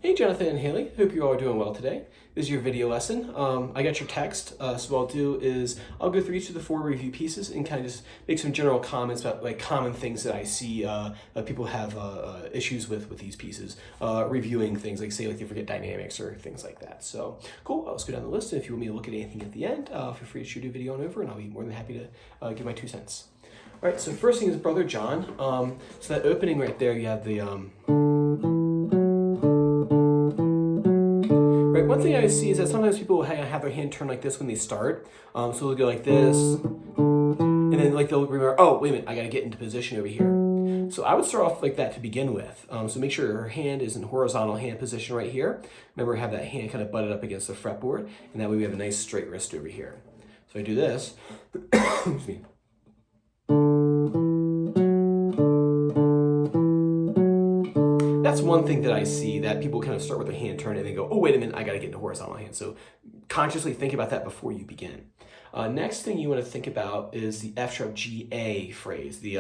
Hey Jonathan and Haley, hope you all are doing well today. This is your video lesson. I got your text, so what I'll do is I'll go through each of the 4 review pieces and kind of just make some general comments about like common things that I see that people have issues with these pieces. Reviewing things like say like they forget dynamics or things like that. So cool, let's go down the list, and if you want me to look at anything at the end, feel free to shoot a video on over and I'll be more than happy to give my 2 cents. All right, so first thing is Brother John. So that opening right there, you have the right, one thing I see is that sometimes people have their hand turned like this when they start. So they'll go like this, and then like they'll remember, oh, wait a minute, I gotta get into position over here. So I would start off like that to begin with. So make sure your hand is in horizontal hand position right here. Remember, have that hand kind of butted up against the fretboard, and that way we have a nice straight wrist over here. So I do this, excuse me. That's one thing that I see, that people kind of start with their hand turn and they go, oh, wait a minute, I got to get into horizontal hand. So consciously think about that before you begin. Next thing you want to think about is the F sharp G A phrase. The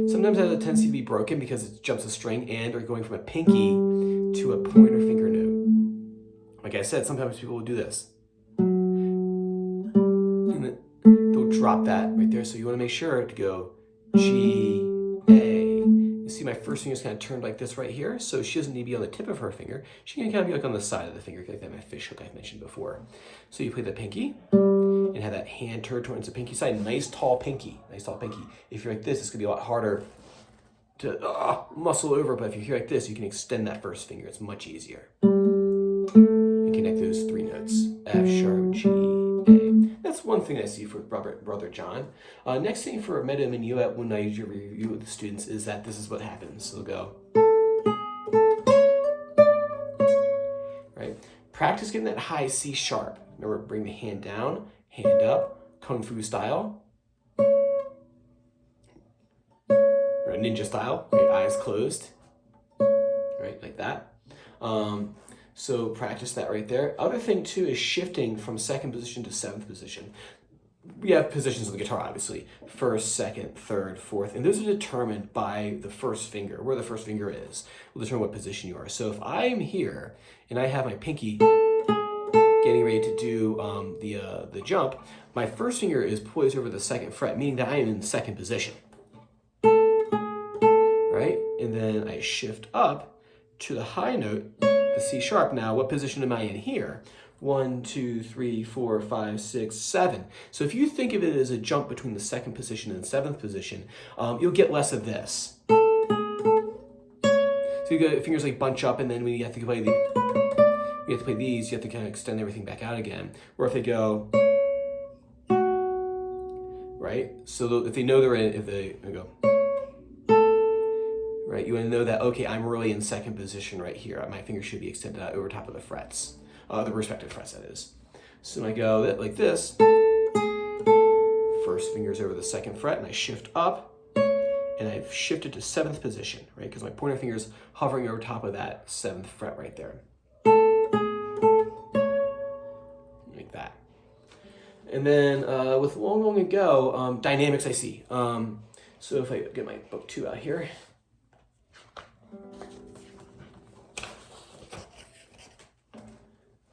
sometimes it has a tendency to be broken because it jumps a string and or going from a pinky to a pointer finger note. Like I said, sometimes people will do this. And then they'll drop that right there. So you want to make sure to go G, A. You see my first finger is kind of turned like this right here, so she doesn't need to be on the tip of her finger. She can kind of be like on the side of the finger, like that my fish hook I mentioned before. So you play the pinky and have that hand turned towards the pinky side. Nice tall pinky, nice tall pinky. If you're like this, it's gonna be a lot harder to muscle over, but if you're here like this, you can extend that first finger. It's much easier. And connect those 3 notes, F sharp, G, A. That's one thing I see for Brother John. Next thing for Meadow Minuet when I usually review with the students is that this is what happens. So they'll go, right? Practice getting that high C sharp. Remember, bring the hand down, hand up, Kung Fu style. Or ninja style, right? Eyes closed, right? Like that. So practice that right there. Other thing too is shifting from 2nd position to 7th position. We have positions on the guitar, obviously. 1st, 2nd, 3rd, 4th, and those are determined by the first finger. Where the first finger is will determine what position you are. So if I'm here and I have my pinky getting ready to do the jump, my first finger is poised over the 2nd fret, meaning that I am in 2nd position. Right? And then I shift up to the high note, the C sharp. Now, what position am I in here? 1, 2, 3, 4, 5, 6, 7. So if you think of it as a jump between the 2nd position and 7th position, you'll get less of this. So you go, fingers like bunch up, and then when you have to play these, you have to kind of extend everything back out again. Or if they go, right? So if they know they're in, if they go, right, you want to know that, okay, I'm really in 2nd position right here. My fingers should be extended out over top of the frets, the respective frets, that is. So when I go like this, first finger's over the 2nd fret, and I shift up, and I've shifted to 7th position, right? Because my pointer finger's hovering over top of that 7th fret right there. Like that. And then with Long Long Ago, dynamics I see. So if I get my book 2 out here,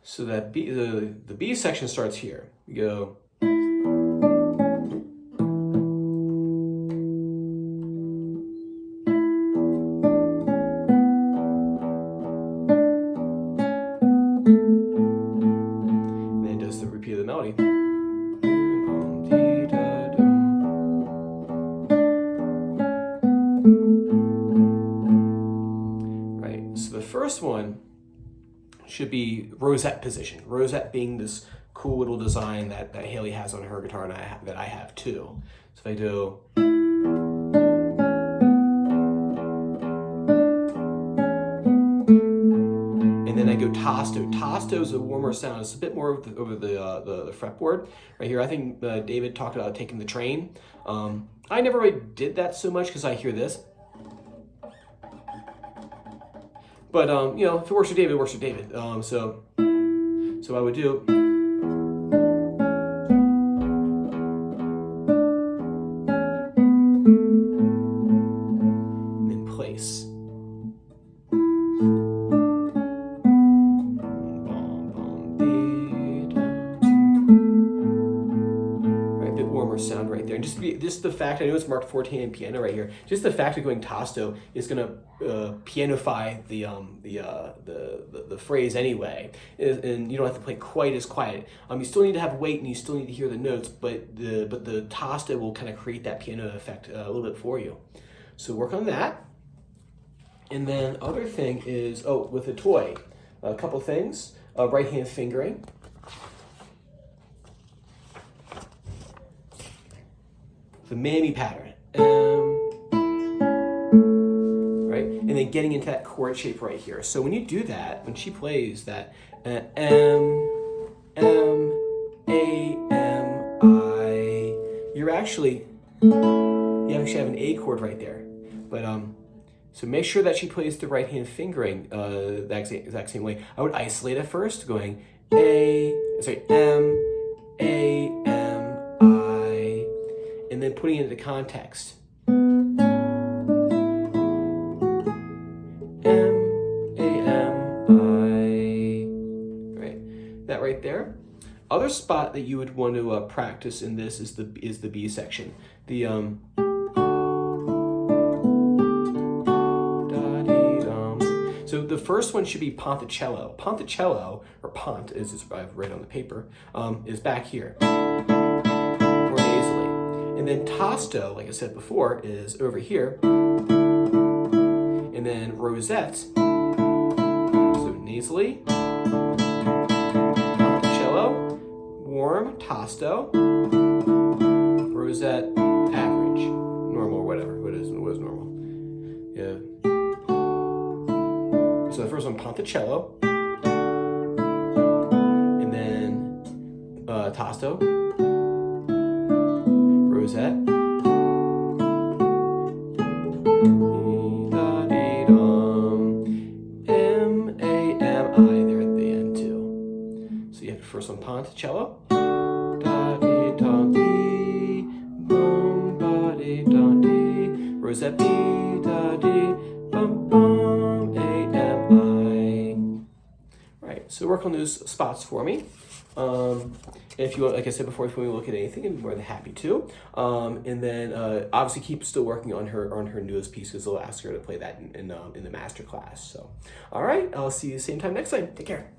so that the B section starts here. We go. And then it does the repeat of the melody. Right, so the first one should be rosette position. Rosette being this cool little design that Haley has on her guitar and that I have too. So if I do, and then I go tosto. Tosto is a warmer sound. It's a bit more over the fretboard right here. I think David talked about taking the train. I never really did that so much because I hear this. But, you know, if it works for David, it works for David. So I would do. And then place. the fact, I know it's marked 14 in piano right here, just the fact of going tasto is going to pianify the phrase anyway, and you don't have to play quite as quiet. You still need to have weight and you still need to hear the notes, but the tasto will kind of create that piano effect a little bit for you. So work on that. And then other thing is, with a toy, a couple things, right hand fingering. The Mammy pattern, right? And then getting into that chord shape right here. So when you do that, when she plays that M, A, M, I, you actually have an A chord right there. But so make sure that she plays the right hand fingering the exact same way. I would isolate it first, going M, A, M, I, and then putting it into context. M, A, M, I. Right, that right there. Other spot that you would want to practice in this is the B section. The So the first one should be ponticello. Ponticello, or pont, as it's right on the paper, is back here, more nasally. And then tasto, like I said before, is over here. And then rosette, so nasally, ponticello, warm, tasto, rosette, average, normal, whatever. What is normal? Yeah. So the first one, ponticello, and then tasto, rosette, M, A, M, I there at the end too. So you have the first one, ponticello, rosette, so work on those spots for me. If you want, like I said before, if you want to look at anything, I'm more than happy to. And then obviously keep still working on her newest piece, because they'll ask her to play that in the master class. So, all right, I'll see you same time next time. Take care.